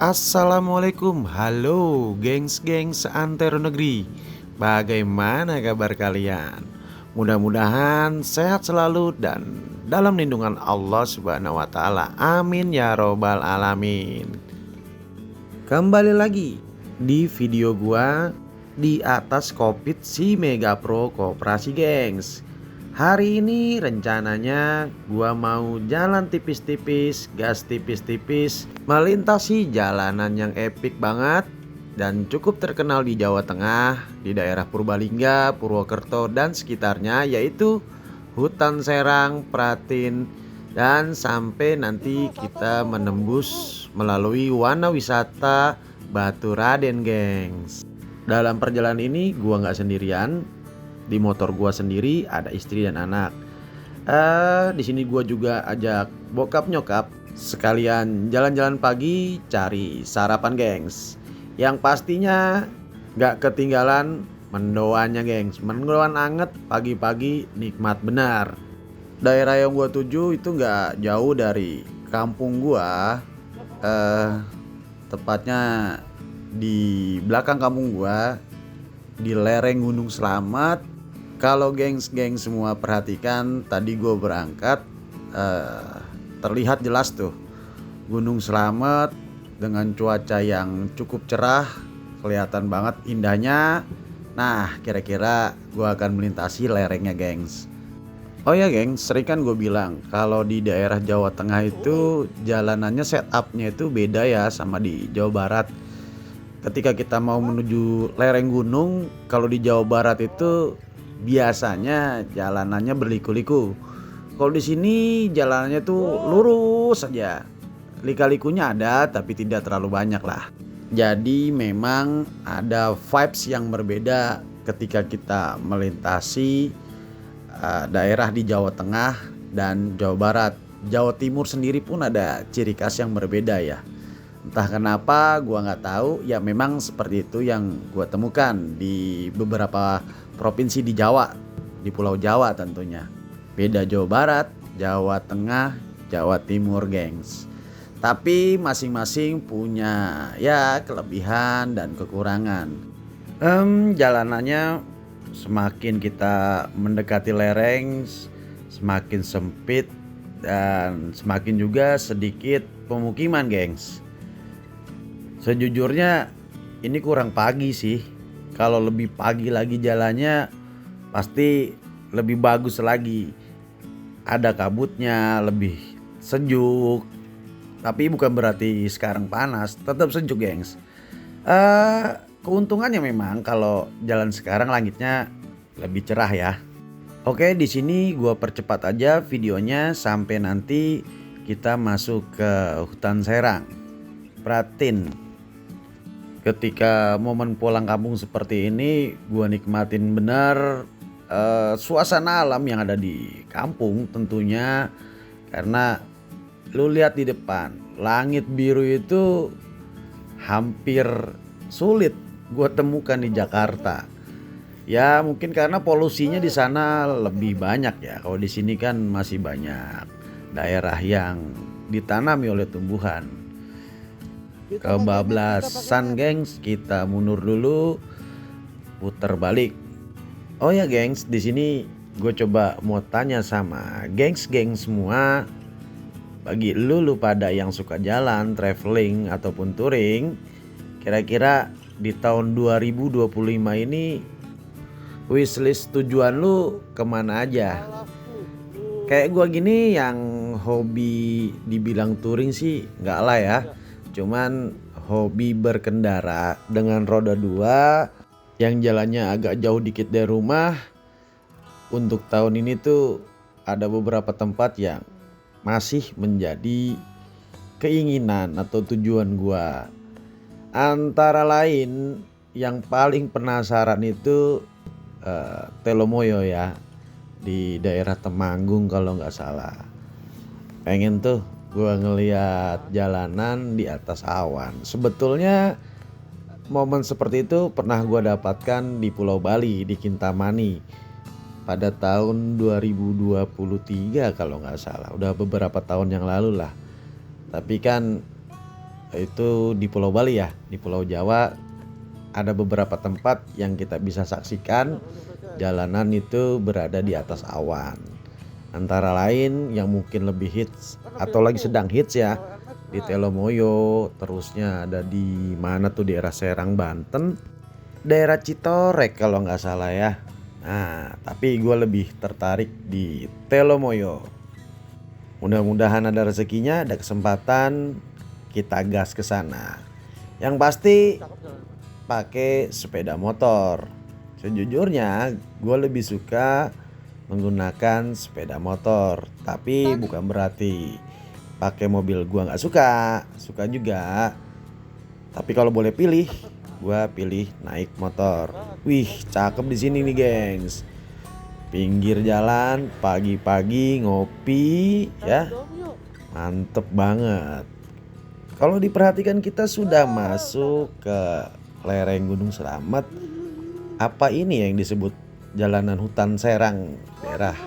Assalamualaikum, halo gengs-gengs seantero negeri. Bagaimana kabar kalian? Mudah-mudahan sehat selalu dan dalam lindungan Allah Subhanahu wa taala. Amin ya robbal alamin. Kembali lagi di video gua di atas Kopit si Mega Pro Koperasi gengs. Hari ini rencananya gua mau jalan tipis-tipis, gas tipis-tipis, melintasi jalanan yang epik banget dan cukup terkenal di Jawa Tengah, di daerah Purbalingga, Purwokerto dan sekitarnya, yaitu Hutan Serang, Pratin, dan sampai nanti kita menembus melalui Wana Wisata Batu Raden gengs. Dalam perjalanan ini gua nggak sendirian. Di motor gua sendiri ada istri dan anak. Di sini gua juga ajak bokap nyokap sekalian jalan-jalan pagi cari sarapan gengs. Yang pastinya nggak ketinggalan mendoannya gengs. Mendoan anget pagi-pagi nikmat benar. Daerah yang gua tuju itu nggak jauh dari kampung gua. Tepatnya di belakang kampung gua, di lereng Gunung Slamet. Kalau geng semua perhatikan, tadi gue berangkat terlihat jelas tuh Gunung Slamet dengan cuaca yang cukup cerah, kelihatan banget indahnya. Nah, kira-kira gue akan melintasi lerengnya gengs. Oh ya gengs, sering kan gue bilang kalau di daerah Jawa Tengah itu jalanannya setupnya itu beda ya sama di Jawa Barat. Ketika kita mau menuju lereng gunung, kalau di Jawa Barat itu biasanya jalanannya berliku-liku. Kalau di sini jalanannya tuh lurus saja. Lika-likunya ada tapi tidak terlalu banyak lah. Jadi memang ada vibes yang berbeda ketika kita melintasi daerah di Jawa Tengah dan Jawa Barat. Jawa Timur sendiri pun ada ciri khas yang berbeda ya. Entah kenapa gua nggak tahu, ya memang seperti itu yang gua temukan di beberapa provinsi di Jawa, di Pulau Jawa tentunya. Beda Jawa Barat, Jawa Tengah, Jawa Timur gengs. Tapi masing-masing punya ya kelebihan dan kekurangan. Jalanannya semakin kita mendekati lereng semakin sempit dan semakin juga sedikit pemukiman gengs. Sejujurnya ini kurang pagi sih. Kalau lebih pagi lagi jalannya pasti lebih bagus lagi. Ada kabutnya, lebih sejuk. Tapi bukan berarti sekarang panas, tetap sejuk gengs. Keuntungannya memang kalau jalan sekarang langitnya lebih cerah ya. Oke, di sini gua percepat aja videonya sampai nanti kita masuk ke Hutan Serang, Pratin. Ketika momen pulang kampung seperti ini, gua nikmatin benar suasana alam yang ada di kampung tentunya. Karena lu lihat di depan, langit biru itu hampir sulit gua temukan di Jakarta. Ya mungkin karena polusinya di sana lebih banyak ya. Kalau di sini kan masih banyak daerah yang ditanami oleh tumbuhan. Kebablasan gengs, kita mundur dulu, putar balik. Oh ya gengs, di sini gue coba mau tanya sama gengs semua. Bagi lu pada yang suka jalan, traveling ataupun touring, kira-kira di tahun 2025 ini wishlist tujuan lu kemana aja? Kayak gue gini yang hobi dibilang touring sih nggak lah ya. Cuman hobi berkendara dengan roda 2 yang jalannya agak jauh dikit dari rumah. Untuk tahun ini tuh ada beberapa tempat yang masih menjadi keinginan atau tujuan gua. Antara lain yang paling penasaran itu Telomoyo ya, di daerah Temanggung kalau nggak salah. Pengen tuh gua ngeliat jalanan di atas awan. Sebetulnya momen seperti itu pernah gua dapatkan di Pulau Bali, di Kintamani pada tahun 2023 kalau nggak salah. Udah beberapa tahun yang lalu lah. Tapi kan itu di Pulau Bali ya, di Pulau Jawa ada beberapa tempat yang kita bisa saksikan jalanan itu berada di atas awan. Antara lain yang mungkin lebih hits atau lagi sedang hits ya, di Telomoyo, terusnya ada di mana tuh, daerah Serang Banten, daerah Citorek kalau nggak salah ya. Nah, tapi gue lebih tertarik di Telomoyo. Mudah-mudahan ada rezekinya, ada kesempatan kita gas ke sana. Yang pasti pakai sepeda motor. Sejujurnya gue lebih suka menggunakan sepeda motor, tapi bukan berarti pakai mobil gue nggak suka, suka juga. Tapi kalau boleh pilih, gue pilih naik motor. Wih, cakep di sini nih gengs. Pinggir jalan, pagi-pagi ngopi ya, mantep banget. Kalau diperhatikan kita sudah masuk ke lereng Gunung Slamet. Apa ini yang disebut jalanan hutan Serang, daerah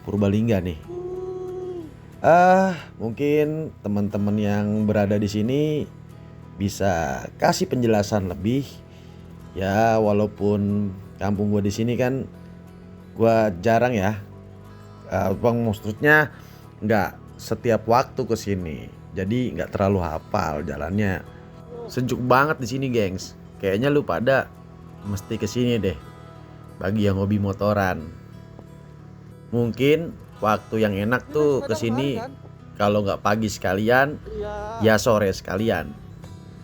Purbalingga nih? Mungkin teman-teman yang berada di sini bisa kasih penjelasan lebih. Ya, walaupun kampung gue di sini kan gue jarang ya, maksudnya nggak setiap waktu ke sini, jadi nggak terlalu hafal jalannya. Sejuk banget di sini, gengs. Kayaknya lu pada mesti ke sini deh. Bagi yang hobi motoran, mungkin waktu yang enak tuh ke sini kalau nggak pagi sekalian, ya sore sekalian.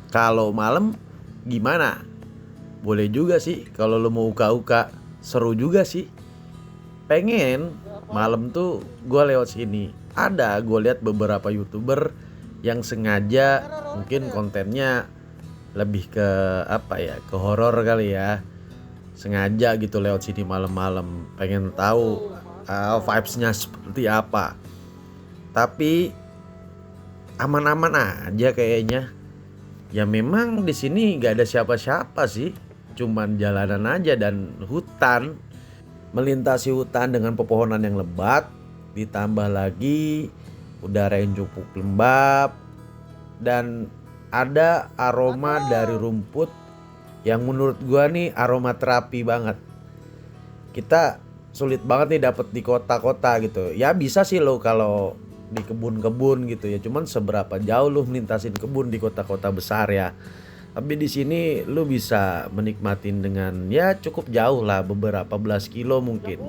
Kalau malam gimana? Boleh juga sih kalau lu mau uka-uka, seru juga sih. Pengen malam tuh gue lewat sini. Ada gue lihat beberapa YouTuber yang sengaja, mungkin kontennya lebih ke apa ya, ke horor kali ya, sengaja gitu lewat sini malam-malam, pengen tahu vibes-nya seperti apa. Tapi aman-aman aja kayaknya. Ya memang di sini nggak ada siapa-siapa sih, cuman jalanan aja dan hutan. Melintasi hutan dengan pepohonan yang lebat, ditambah lagi udara yang cukup lembab, dan ada aroma dari rumput yang menurut gua nih aroma terapi banget. Kita sulit banget nih dapet di kota-kota gitu. Ya bisa sih lo kalau di kebun-kebun gitu ya, cuman seberapa jauh lo melintasin kebun di kota-kota besar ya. Tapi di sini lu bisa menikmatin dengan ya cukup jauh lah, beberapa belas kilo mungkin.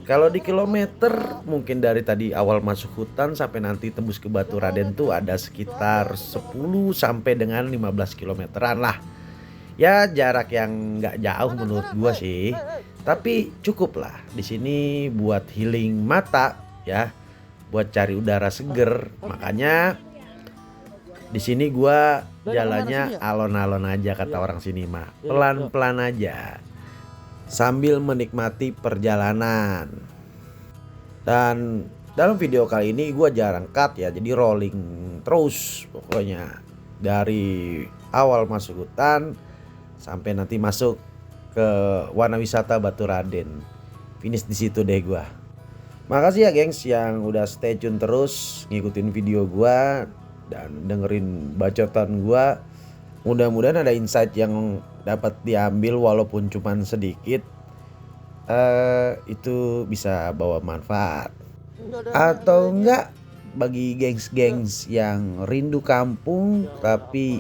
Kalau di kilometer mungkin dari tadi awal masuk hutan sampai nanti tembus ke Batu Raden tuh ada sekitar 10 sampai dengan 15 kilometeran lah. Ya jarak yang nggak jauh menurut gua sih. Tapi cukup lah di sini buat healing mata ya, buat cari udara seger. Makanya di sini gua jalannya alon-alon aja, kata orang sini mah. Pelan-pelan aja. Sambil menikmati perjalanan. Dan dalam video kali ini gua jarang cut ya, jadi rolling terus pokoknya. Dari awal masuk hutan sampai nanti masuk ke Wana Wisata Batu Raden. Finish di situ deh gua. Makasih ya gengs yang udah stay tune terus ngikutin video gua dan dengerin bacotan gua. Mudah-mudahan ada insight yang dapat diambil walaupun cuman sedikit. Itu bisa bawa manfaat. Atau enggak bagi gengs-gengs yang rindu kampung tapi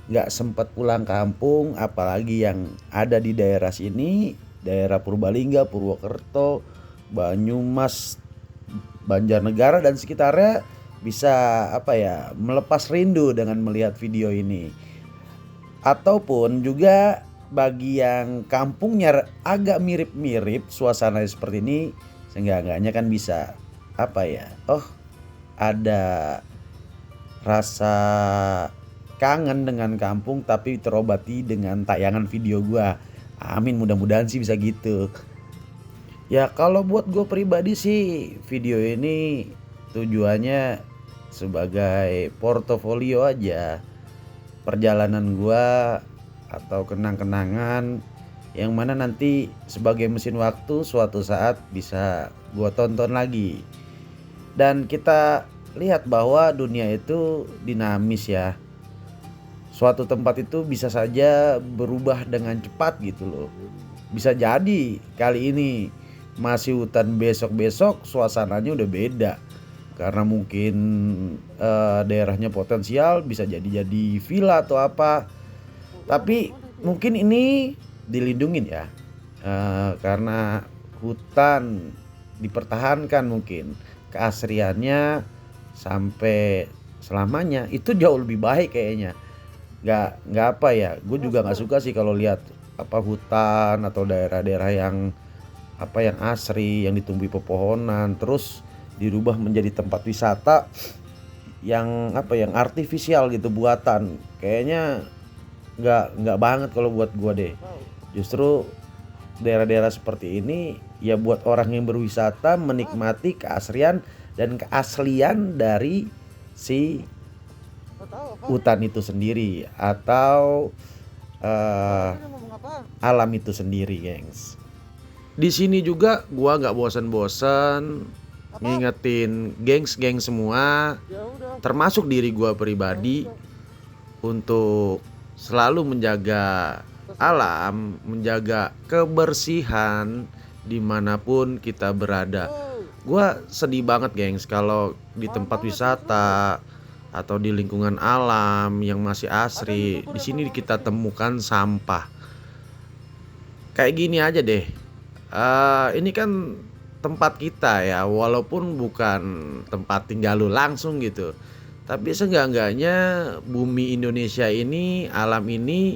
nggak sempat pulang kampung, apalagi yang ada di daerah sini, daerah Purbalingga, Purwokerto, Banyumas, Banjarnegara dan sekitarnya, bisa apa ya, melepas rindu dengan melihat video ini. Ataupun juga bagi yang kampungnya agak mirip-mirip suasana seperti ini, seenggak-enggaknya kan bisa apa ya, ada rasa kangen dengan kampung tapi terobati dengan tayangan video gua. Amin, mudah-mudahan sih bisa gitu. Ya kalau buat gue pribadi sih video ini tujuannya sebagai portofolio aja, perjalanan gua atau kenang-kenangan yang mana nanti sebagai mesin waktu suatu saat bisa gua tonton lagi. Dan kita lihat bahwa dunia itu dinamis ya. suatu tempat itu bisa saja berubah dengan cepat gitu loh. Bisa jadi kali ini masih hutan, besok-besok suasananya udah beda. Karena mungkin daerahnya potensial, bisa jadi villa atau apa. Tapi mungkin ini dilindungin ya. Karena hutan dipertahankan, mungkin keasriannya sampai selamanya itu jauh lebih baik kayaknya. Nggak apa ya, gue juga nggak suka sih kalau lihat apa hutan atau daerah-daerah yang apa yang asri, yang ditumbuhi pepohonan terus dirubah menjadi tempat wisata yang apa yang artifisial gitu, buatan. Kayaknya nggak banget kalau buat gua deh. Justru daerah-daerah seperti ini ya buat orang yang berwisata menikmati keasrian dan keaslian dari si hutan itu sendiri atau alam itu sendiri, gengs. Di sini juga gua nggak bosan-bosan ngingetin gengs semua, termasuk diri gua pribadi, untuk selalu menjaga alam, menjaga kebersihan dimanapun kita berada. Gua sedih banget, gengs, kalau di tempat wisata atau di lingkungan alam yang masih asri, di sini kita temukan sampah. Kayak gini aja deh. Ini kan tempat kita ya, walaupun bukan tempat tinggal lu langsung gitu. Tapi seenggak-enggaknya bumi Indonesia ini, alam ini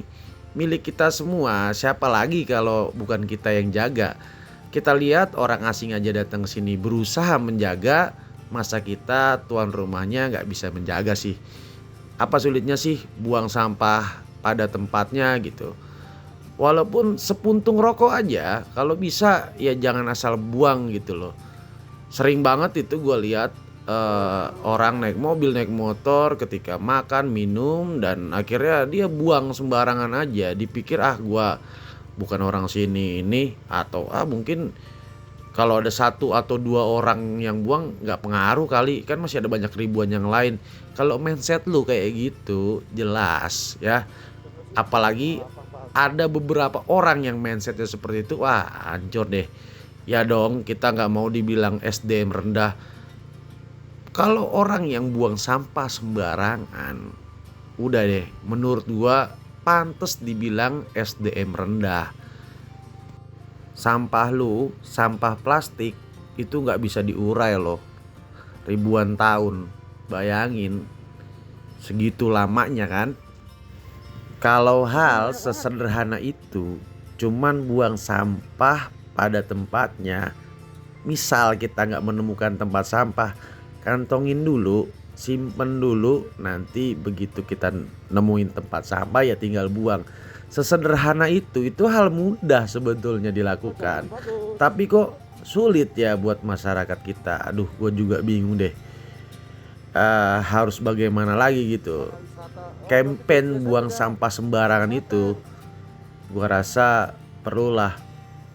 milik kita semua. Siapa lagi kalau bukan kita yang jaga? Kita lihat orang asing aja datang ke sini berusaha menjaga, masa kita tuan rumahnya nggak bisa menjaga sih? Apa sulitnya sih buang sampah pada tempatnya gitu? Walaupun sepuntung rokok aja, kalau bisa ya jangan asal buang gitu loh. Sering banget itu gue lihat orang naik mobil, naik motor ketika makan, minum, dan akhirnya dia buang sembarangan aja. Dipikir gue bukan orang sini ini, atau mungkin kalau ada satu atau dua orang yang buang nggak pengaruh kali, kan masih ada banyak ribuan yang lain. Kalau mindset lu kayak gitu jelas ya, apalagi ada beberapa orang yang mindsetnya seperti itu, wah hancur deh. Ya dong, kita nggak mau dibilang SDM rendah. Kalau orang yang buang sampah sembarangan, udah deh, menurut gua pantes dibilang SDM rendah. Sampah lu, sampah plastik itu nggak bisa diurai loh, ribuan tahun. Bayangin, segitu lamanya kan. Kalau hal sesederhana itu cuman buang sampah pada tempatnya, misal kita nggak menemukan tempat sampah, kantongin dulu, simpen dulu, nanti begitu kita nemuin tempat sampah ya tinggal buang. Sesederhana itu hal mudah sebetulnya dilakukan, tapi kok sulit ya buat masyarakat kita. Aduh, gue juga bingung deh. Harus bagaimana lagi gitu. Campaign buang sampah sembarangan itu gua rasa perlulah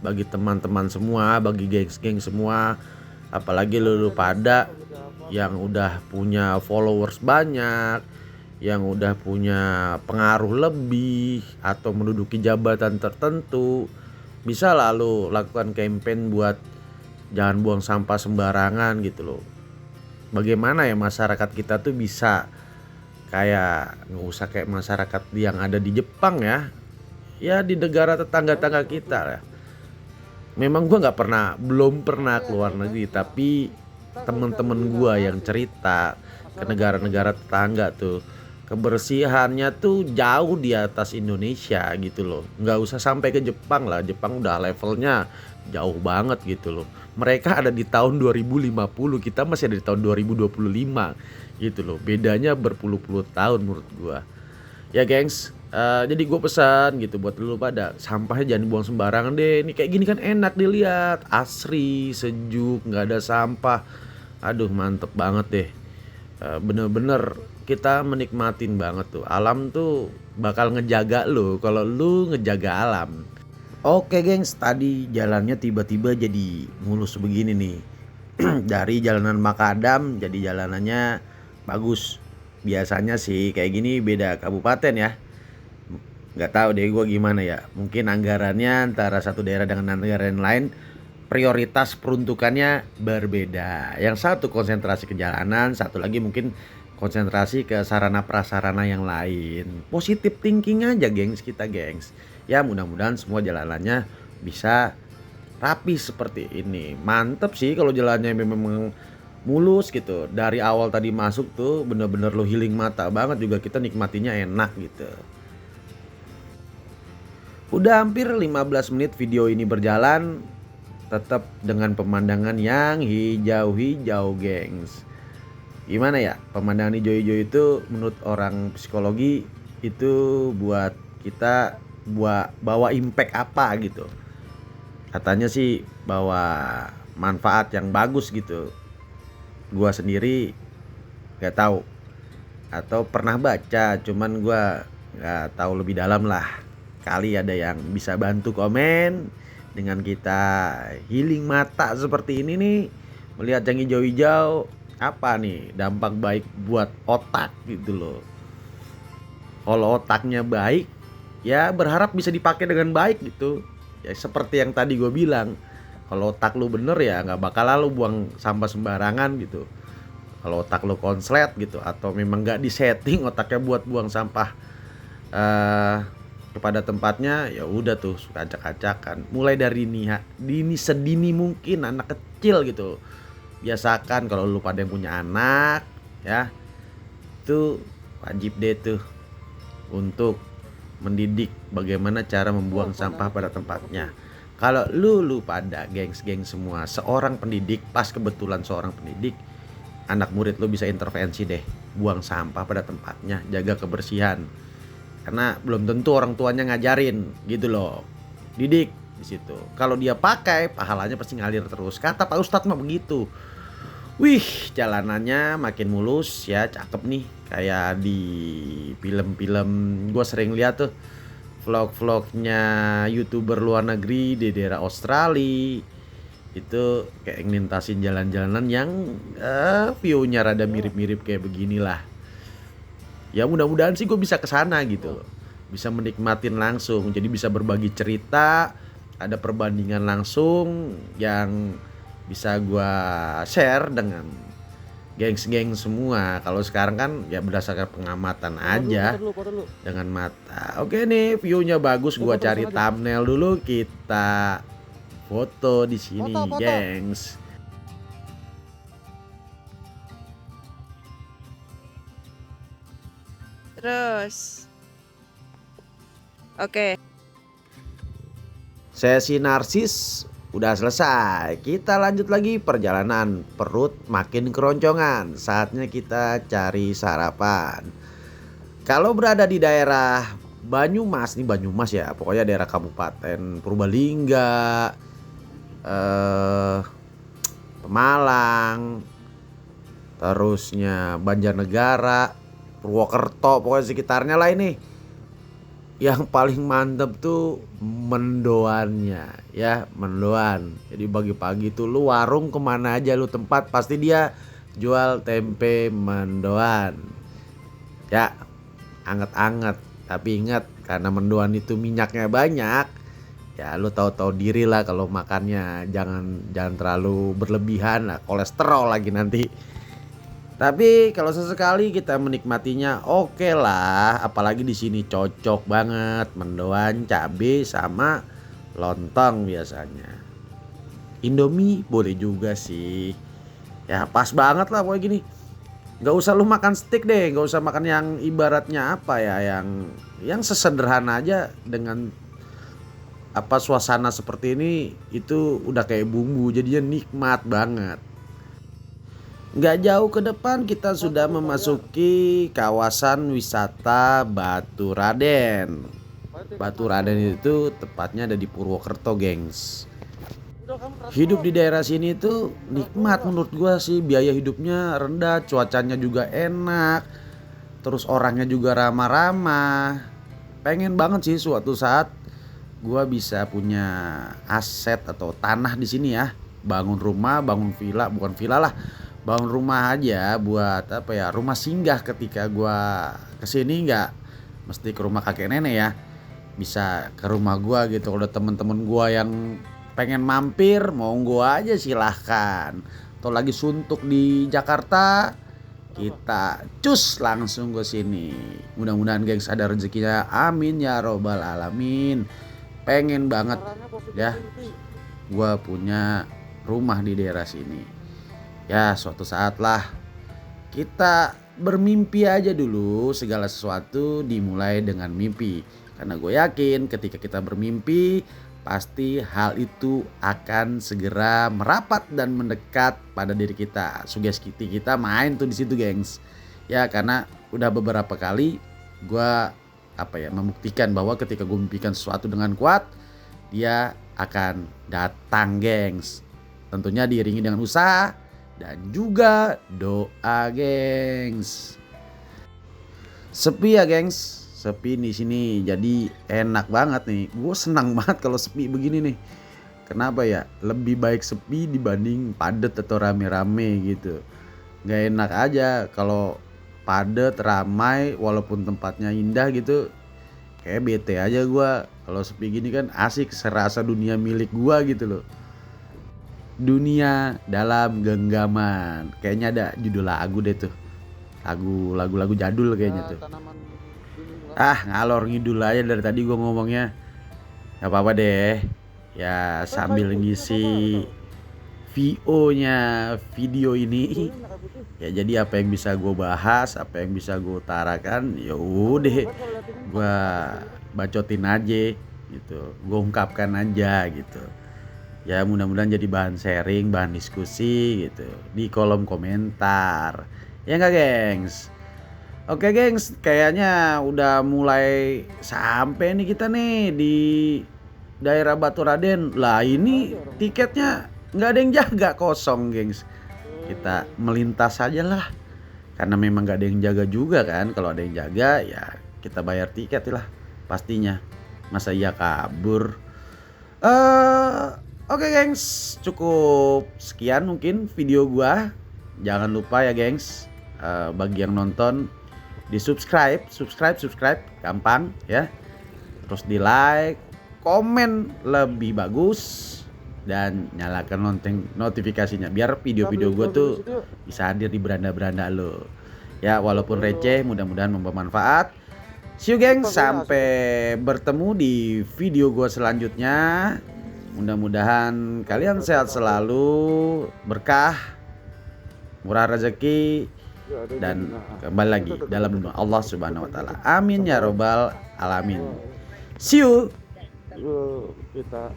bagi teman-teman semua, bagi geng-geng semua, apalagi lu pada yang udah punya followers banyak, yang udah punya pengaruh lebih atau menduduki jabatan tertentu, bisa lalu lakukan campaign buat jangan buang sampah sembarangan gitu loh. Bagaimana ya masyarakat kita tuh bisa kayak, nggak usah kayak masyarakat yang ada di Jepang ya di negara tetangga-tangga kita ya. Memang gue belum pernah keluar negeri, tapi temen-temen gue yang cerita ke negara-negara tetangga tuh kebersihannya tuh jauh di atas Indonesia gitu loh. Nggak usah sampai ke Jepang lah, Jepang udah levelnya jauh banget gitu loh. Mereka ada di tahun 2050, kita masih ada di tahun 2025 gitu loh. Bedanya berpuluh-puluh tahun menurut gua. Ya gengs, jadi gue pesan gitu buat lu pada, sampahnya jangan buang sembarangan deh. Ini kayak gini kan enak dilihat, asri, sejuk, nggak ada sampah. Aduh mantep banget deh. Bener-bener kita menikmatin banget tuh. Alam tuh bakal ngejaga lu kalau lu ngejaga alam. Oke gengs, tadi jalannya tiba-tiba jadi mulus begini nih. Dari jalanan makadam jadi jalanannya bagus. biasanya sih kayak gini beda kabupaten ya. Nggak tahu deh gue gimana ya. Mungkin anggarannya antara satu daerah dengan negara yang lain, prioritas peruntukannya berbeda. Yang satu konsentrasi ke jalanan, satu lagi mungkin konsentrasi ke sarana prasarana yang lain. Positif thinking aja gengs kita gengs. Ya mudah-mudahan semua jalanannya bisa rapi seperti ini. Mantep sih kalau jalannya memang mulus gitu. Dari awal tadi masuk tuh bener-bener lo healing mata banget, juga kita nikmatinya enak gitu. Udah hampir 15 menit video ini berjalan, tetap dengan pemandangan yang hijau-hijau gengs. Gimana ya, pemandangan hijau-hijau itu menurut orang psikologi itu buat kita bawa impact apa gitu. Katanya sih bawa manfaat yang bagus gitu. Gua sendiri gak tahu atau pernah baca, cuman gua gak tahu lebih dalam lah. Kali ada yang bisa bantu komen dengan kita healing mata seperti ini nih, melihat yang hijau-hijau apa nih dampak baik buat otak gitu loh. Kalau otaknya baik ya berharap bisa dipakai dengan baik gitu. Ya seperti yang tadi gue bilang, kalau otak lu bener ya nggak bakal lu buang sampah sembarangan gitu. Kalau otak lu konslet gitu atau memang nggak disetting otaknya buat buang sampah kepada tempatnya, ya udah tuh suka acak-acakan. Mulai dari dini sedini mungkin anak kecil gitu. Biasakan kalau lu pada yang punya anak ya, itu wajib deh tuh untuk mendidik bagaimana cara membuang sampah pada tempatnya. Kalau lu pada gengs-geng semua seorang pendidik, pas kebetulan seorang pendidik, anak murid lu bisa intervensi deh, buang sampah pada tempatnya, jaga kebersihan. Karena belum tentu orang tuanya ngajarin gitu loh. Didik di situ. Kalau dia pakai, pahalanya pasti ngalir terus. Kata Pak Ustadz mah begitu. Wih, jalanannya makin mulus ya, cakep nih. Kayak di film-film gue sering lihat tuh vlog-vlognya YouTuber luar negeri di daerah Australia. Itu kayak ngelintasin jalan-jalanan yang view-nya rada mirip-mirip kayak beginilah. Ya mudah-mudahan sih gue bisa kesana gitu, bisa menikmatin langsung, jadi bisa berbagi cerita, ada perbandingan langsung yang bisa gue share dengan gengs-geng semua. Kalau sekarang kan ya berdasarkan pengamatan aja dengan mata. Oke nih viewnya bagus, gue cari thumbnail dulu, kita foto di sini gengs. Terus, oke. Sesi narsis udah selesai. Kita lanjut lagi perjalanan. Perut makin keroncongan. Saatnya kita cari sarapan. Kalau berada di daerah Banyumas, nih Banyumas ya, pokoknya daerah Kabupaten Purbalingga, Pemalang, terusnya Banjarnegara, Purwokerto, pokoknya sekitarnya lah ini. Yang paling mantep tuh mendoannya ya, mendoan. Jadi pagi-pagi tuh lu warung kemana aja lu tempat pasti dia jual tempe mendoan. Ya anget-anget, tapi ingat karena mendoan itu minyaknya banyak. Ya lu tahu-tahu diri lah kalau makannya, jangan terlalu berlebihan lah, kolesterol lagi nanti. Tapi kalau sesekali kita menikmatinya oke lah, apalagi di sini cocok banget mendoan cabe sama lontong biasanya. Indomie boleh juga sih. Ya pas banget lah pokoknya gini. Gak usah lu makan steak deh, gak usah makan yang ibaratnya apa ya, yang sesederhana aja dengan apa suasana seperti ini itu udah kayak bumbu, jadinya nikmat banget. Gak jauh ke depan kita sudah memasuki kawasan wisata Batu Raden. Batu Raden itu tepatnya ada di Purwokerto gengs. Hidup di daerah sini itu nikmat menurut gua sih, biaya hidupnya rendah, cuacanya juga enak, terus orangnya juga ramah-ramah. Pengen banget sih suatu saat gua bisa punya aset atau tanah di sini ya, bangun rumah, bangun villa, bukan villa lah, bangun rumah aja buat apa ya, rumah singgah ketika gua kesini, nggak mesti ke rumah kakek nenek ya, bisa ke rumah gua gitu. Kalau ada temen-temen gua yang pengen mampir, monggo aja silahkan. Atau lagi suntuk di Jakarta, kita cus langsung ke sini. Mudah-mudahan gengs ada rezekinya, amin ya robbal alamin. Pengen banget ya gua punya rumah di daerah sini. Ya suatu saat lah, kita bermimpi aja dulu, segala sesuatu dimulai dengan mimpi. Karena gue yakin ketika kita bermimpi, pasti hal itu akan segera merapat dan mendekat pada diri kita. Sugesti kita main tuh di situ, gengs. Ya karena udah beberapa kali gue membuktikan bahwa ketika gue mimpikan sesuatu dengan kuat, dia akan datang, gengs. Tentunya diiringi dengan usaha dan juga doa, gengs. Sepi ya, gengs. Sepi di sini jadi enak banget nih. Gue senang banget kalau sepi begini nih. Kenapa ya? Lebih baik sepi dibanding padet atau rame-rame gitu. Gak enak aja kalau padet, ramai, walaupun tempatnya indah gitu. Kayak bete aja gue. Kalau sepi gini kan asik, serasa dunia milik gue gitu loh. Dunia dalam genggaman. Kayaknya ada judul lagu deh tuh. Lagu-lagu jadul kayaknya tuh. Ngalor ngidul aja dari tadi gue ngomongnya. Gak apa-apa deh. Ya sambil ngisi VO-nya video ini. Ya jadi apa yang bisa gue bahas, apa yang bisa gue utarakan, ya udah gue bacotin aja gitu. Gue ungkapkan aja gitu. Ya mudah-mudahan jadi bahan sharing, bahan diskusi gitu di kolom komentar. Ya enggak, gengs? Oke, gengs, kayaknya udah mulai sampai nih kita nih di daerah Baturaden. Lah ini tiketnya nggak ada yang jaga, kosong, gengs. Kita melintas aja lah. Karena memang nggak ada yang jaga juga kan. Kalau ada yang jaga ya kita bayar tiket lah pastinya. Masa iya kabur? Oke, gengs, cukup sekian mungkin video gua. Jangan lupa ya, gengs, bagi yang nonton di subscribe, gampang ya. Terus di like, komen lebih bagus, dan nyalakan lonceng notifikasinya biar video-video gue tuh bisa hadir di beranda-beranda lo. Ya walaupun receh, mudah-mudahan membawa manfaat. See you, gengs, sampai bertemu di video gue selanjutnya. Mudah-mudahan kalian sehat selalu, berkah, murah rezeki, dan kembali lagi dalam doa Allah Subhanahu wa taala. Amin ya robbal alamin. See you. Kita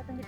tunggu